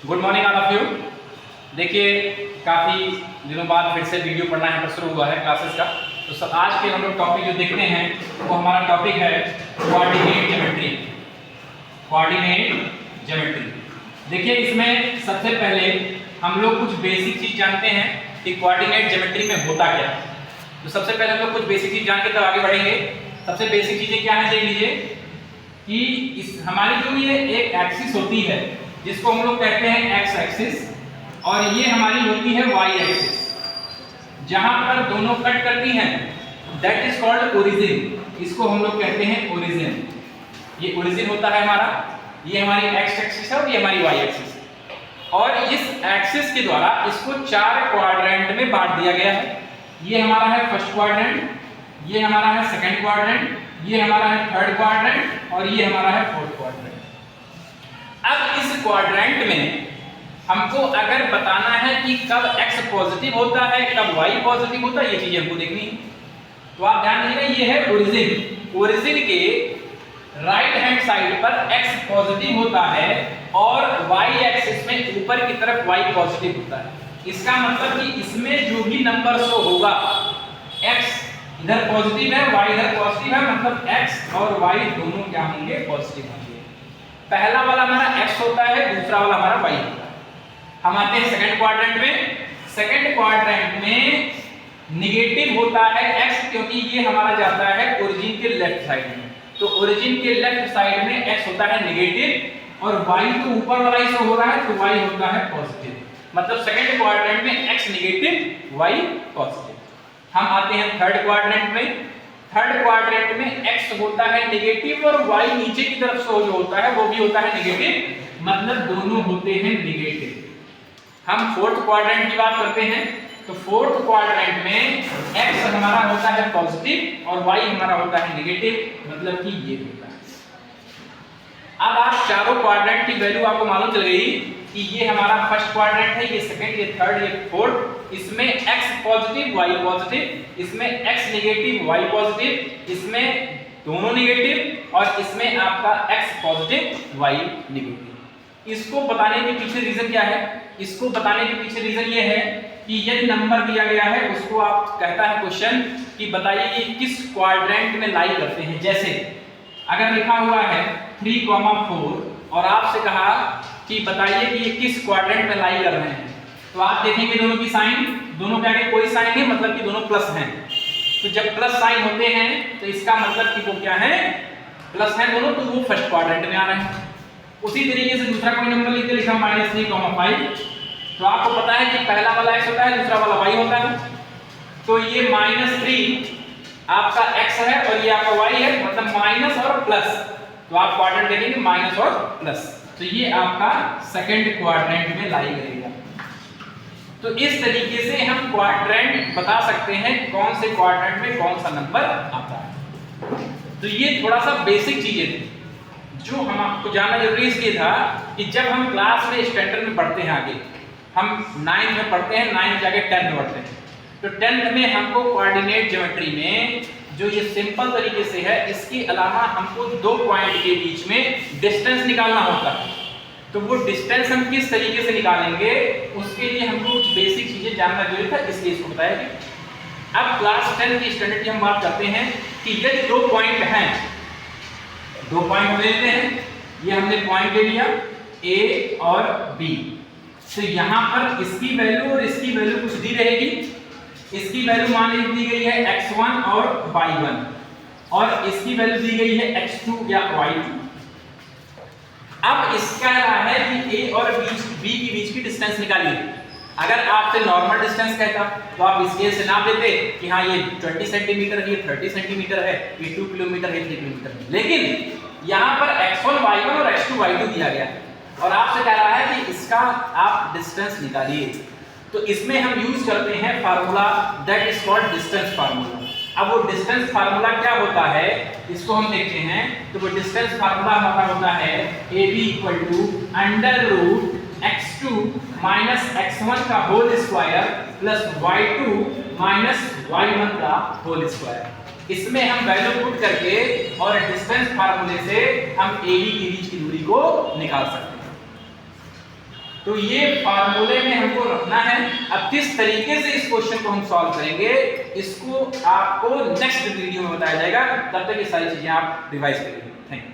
Good morning all of you. देखिए काफ़ी दिनों बाद फिर से वीडियो पढ़ना यहाँ पर शुरू हुआ है क्लासेस का। तो सब आज के हम लोग टॉपिक जो देखते हैं वो हमारा टॉपिक है कोऑर्डिनेट ज्योमेट्री। कोऑर्डिनेट ज्योमेट्री देखिए इसमें सबसे पहले हम लोग कुछ बेसिक चीज़ जानते हैं कि कोऑर्डिनेट ज्योमेट्री में होता क्या। तो सबसे पहले हम लोग कुछ बेसिक चीज़ जान के तब आगे बढ़ेंगे। सबसे बेसिक चीज़ें क्या है देख लीजिए कि इस हमारी जो ये एक एक्सिस होती है जिसको हम लोग कहते हैं एक्स एक्सिस और ये हमारी होती है वाई एक्सिस। जहां पर दोनों कट करती हैं दैट इज कॉल्ड ओरिजिन। इसको हम लोग कहते हैं ओरिजिन। ये ओरिजिन होता है हमारा, ये हमारी एक्स एक्सिस है और ये हमारी वाई एक्सिस है। और इस एक्सिस के द्वारा इसको चार क्वाड्रेंट में बांट दिया गया है। ये हमारा है फर्स्ट क्वाड्रेंट, ये हमारा है सेकंड क्वाड्रेंट, ये हमारा है थर्ड क्वाड्रेंट और ये हमारा है फोर्थ क्वाड्रेंट। अब इस क्वाड्रेंट में हमको अगर बताना है कि कब x पॉजिटिव होता है कब y पॉजिटिव होता है, ये चीजें हमको देखनी है। तो आप ध्यान दीजिए ये है ओरिजिन। ओरिजिन के राइट हैंड साइड पर x पॉजिटिव होता है और y एक्सिस में ऊपर की तरफ y पॉजिटिव होता है। इसका मतलब कि इसमें जो भी नंबर शो होगा x इधर पॉजिटिव है y इधर पॉजिटिव है, मतलब x और y दोनों क्या होंगे पॉजिटिव होंगे। पहला वाला हमारा x होता है, दूसरा वाला हमारा y होता है। हम आते हैं सेकंड क्वाड्रेंट में। सेकंड क्वाड्रेंट में नेगेटिव होता है x क्योंकि ये हमारा जाता है ओरिजिन के लेफ्ट साइड में। तो ओरिजिन के लेफ्ट साइड में x होता है नेगेटिव और y तो ऊपर वाला ही शो हो रहा है तो y होता है पॉजिटिव। मतलब सेकंड क्वाड्रेंट में x नेगेटिव y पॉजिटिव। हम आते हैं थर्ड क्वाड्रेंट में। थर्ड क्वाड्रेंट में x होता है नेगेटिव और y नीचे की तरफ शो जो होता है वो भी होता है नेगेटिव, मतलब दोनों होते हैं नेगेटिव। हम फोर्थ क्वाड्रेंट की बात करते हैं तो फोर्थ क्वाड्रेंट में x हमारा होता है पॉजिटिव और y हमारा होता है नेगेटिव, मतलब कि ये होता है। अब आप चारों क्वाड्रेंट की वैल्यू आपको मालूम चल गई कि ये हमारा फर्स्ट क्वाड्रेंट है, ये सेकंड, ये थर्ड, ये फोर्थ। इसमें x पॉजिटिव y पॉजिटिव, इसमें x नेगेटिव y पॉजिटिव, इसमें दोनों नेगेटिव और इसमें आपका x पॉजिटिव y नेगेटिव। इसको बताने के पीछे रीजन क्या है? इसको बताने के पीछे रीजन ये है कि यदि नंबर दिया गया है उसको आप कहता है क्वेश्चन कि बताइए ये किस क्वाड्रेंट में लाई करते हैं। जैसे अगर लिखा हुआ है 3,4 और आपसे कहा कि बताइए कि ये किस क्वाड्रेंट में लाई कर रहे हैं, तो आप देखेंगे दोनों की साइन, दोनों के आगे कोई साइन है मतलब कि दोनों प्लस हैं। तो जब प्लस साइन होते हैं तो इसका मतलब कि वो क्या है प्लस है दोनों, तो वो फर्स्ट क्वाड्रेंट में आ रहे हैं। उसी तरीके से दूसरा कोई नंबर लिख के लिखा -3,5 तो आपको पता है कि पहला वाला x होता है दूसरा वाला y होता है। तो ये -3 आपका x है और ये आपका y है, मतलब माइनस और प्लस। तो आप क्वाड्रेंट देखेंगे माइनस और प्लस, तो ये आपका सेकंड क्वाड्रेंट में लाई करेगा। तो इस तरीके से हम क्वाड्रेंट बता सकते हैं कौन से क्वाड्रेंट में कौन सा नंबर आता है। तो ये थोड़ा सा बेसिक चीजें थी जो हम आपको जानना जरूरी इसलिए था कि जब हम क्लास में स्टैंडर्ड में पढ़ते हैं, आगे हम 9th में पढ़ते हैं, 9th जाके 10th में पढ़ते हैं, तो 10th में हमको कोऑर्डिनेट ज्योमेट्री में जो ये सिंपल तरीके से है, इसके अलावा हमको दो पॉइंट के बीच में डिस्टेंस निकालना होता है। तो वो डिस्टेंस हम किस तरीके से निकालेंगे उसके लिए हमको कुछ बेसिक चीजें जानना जरूरी था, इसलिए इसको बताया गया। अब क्लास 10 की स्टैंडर्ड की हम बात करते हैं कि यदि दो पॉइंट हैं, दो पॉइंट लेते हैं, ये हमने पॉइंट ले लिया A और B, तो यहाँ पर इसकी वैल्यू और इसकी वैल्यू कुछ दी रहेगी। इसकी वैल्यू मान ली दी गई है x1 और y1 और इसकी वैल्यू दी गई है x2 या y2। अब इसका है कि A और B के बीच की डिस्टेंस निकालिए। अगर आपसे नॉर्मल डिस्टेंस कहता तो आप स्केल से नाप लेते कि हाँ ये 20 सेंटीमीटर है, ये 30 सेंटीमीटर है, ये 2 किलोमीटर है, 3 किलोमीटर है। लेकिन यहाँ पर x1 y1 और x2 y2 दिया गया है और आपसे कह रहा है कि इसका आप डिस्टेंस निकालिए। तो इसमें हम यूज करते हैं formula that is called distance formula. अब वो डिस्टेंस फार्मूला क्या होता है इसको हम देखते हैं। तो वो डिस्टेंस फार्मूला हमारा होता है AB √√x2 - x1 का whole square plus y2 - y1 का होल स्क्वायर। इसमें हम वैल्यू पुट करके और डिस्टेंस फार्मूले से हम AB के बीच की दूरी को निकाल सकते हैं। तो ये फार्मूले में हमको रखना है। अब किस तरीके से इस क्वेश्चन को हम सॉल्व करेंगे इसको आपको नेक्स्ट वीडियो में बताया जाएगा। तब तक ये सारी चीजें आप रिवाइज करिए। Thank you.